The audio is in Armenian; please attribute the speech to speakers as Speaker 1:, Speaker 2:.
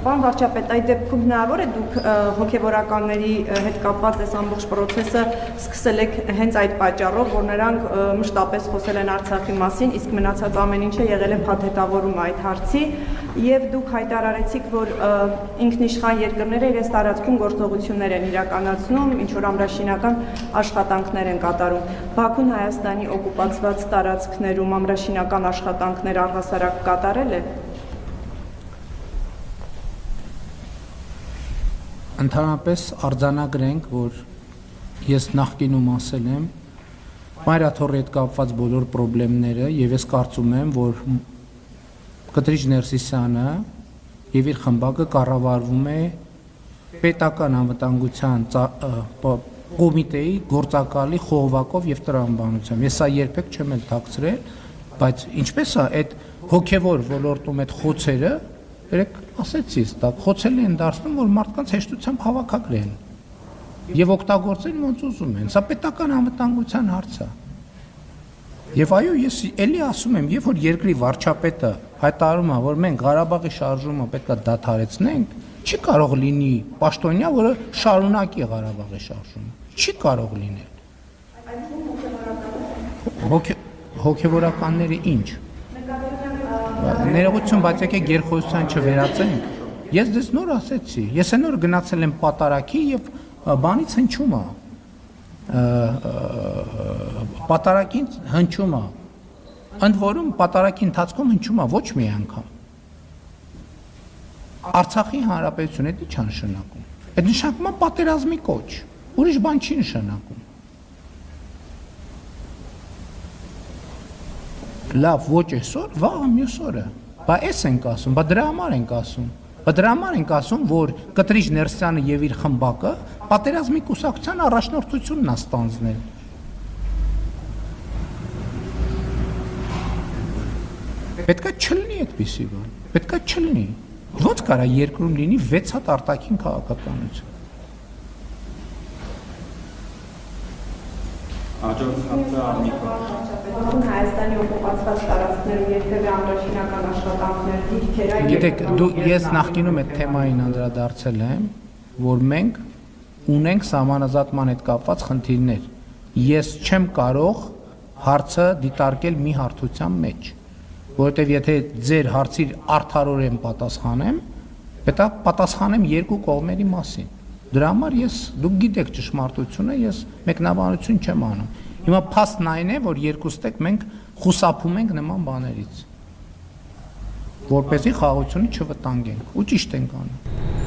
Speaker 1: Պարոն վարչապետ, այդ դեպքում հնարավոր է դուք հոգևորականների հետ կապված այս ամբողջ process-ը սկսել եք հենց այդ պատճառով, որ նրանք մշտապես խոսել են Արցախի մասին, իսկ մնացած ամեն ինչը եղել է փաթեթավորում այդ հարցի, եւ դուք հայտարարեցիք, որ ինքնիշխան երկրները իրենց տարածքում գործողություններ են իրականացնում, ինչ որ ամրաշինական աշխատանքներ են կատարում։ Բաքուն Հայաստանի օկուպացված տարածքներում ամրաշինական աշխատանքներ առհասարակ կատարել է։
Speaker 2: Ընդհանրապես արձանագրենք, որ ես նախկինում ասել եմ, Մայրաթորի հետ կապված բոլոր խնդիրները եւ ես կարծում եմ, որ Կտրիչ Ներսիսյանը եւ իր խմբակը կառավարվում է պետական անվտանգության կոմիտեի գործակալի խողովակով եւ տրամաբանությամբ։ Ես սա երբեք չեմ էլ թաքցրել, բայց ինչպես է այդ հոգեվոր ոլորտում այդ խոցերը, երեք ասեցի, դա խոցել են դարձնում, որ մարդկանց հեշտությամբ հավաքագրեն եւ օգտագործեն ոնց ուզում են։ Սա պետական անվտանգության հարց է։ Եվ այո, ես էլի ասում եմ, երբ որ երկրի վարչապետը հայտարարում է, որ մենք Ղարաբաղի շարժումը պետք է դադարեցնենք, չի կարող լինի պաշտոնյա, որը շարունակի Ղարաբաղի շարժումը։ Չի կարող լինել։ Հոգևորականները ինչ։ Ներողություն, բայց եկեք գերխոսության չվերածենք։ Ես դες նոր ասեցի, ես նոր գնացել եմ պատարակի եւ բանից հնչում է։ Պատարակին հնչում է։ Ընդ որում պատարակի ընթացքում հնչում է ոչ մի անգամ։ Արցախի հանրապետությունը դա չի նշանակում։ Այդ նշանակում է պատերազմի կոչ։ Ուրիշ բան չի նշանակում։ Լավ, ոչ այսօր, վաղը մյուս օրը։ Բա էս ենք ասում, բա դրա համար ենք ասում։ Բա դրա համար ենք ասում, որ Կտրիչ Ներսյանը եւ իր խմբակը պատերազմի կուսակցության առաջնորդությունն է ստանձնել։ Պետքա չլինի այդպիսի բան։ Պետքա չլինի։ Ոնց կարա երկրում լինի 6 հատ արտաքին քաղաքականություն։
Speaker 1: Հայաստանի օկուպացված տարածքներում երբևէ ամրաշինական աշխատանքներ դիրքեր այն։
Speaker 2: Գիտեք, ես նախկինում այդ թեմային անդրադարձել եմ, որ մենք ունենք սահմանազատման հետ կապված խնդիրներ։ Ես չեմ կարող հարցը դիտարկել մի հարթության մեջ, որովհետև եթե ձեր հարցին արդարորեն պատասխանեմ, պետք է պատասխանեմ երկու կողմերի մասին։ Դրա համար դուք գիտեք ճշմարտությունը, ես մեկնաբանություն չեմ անում։ Հիմա փաստն այն է, որ երկուստեք մենք խուսափում ենք նման բաներից, որպեսզի խաղաղությունը չվտանգենք, ու ճիշտ ենք անում։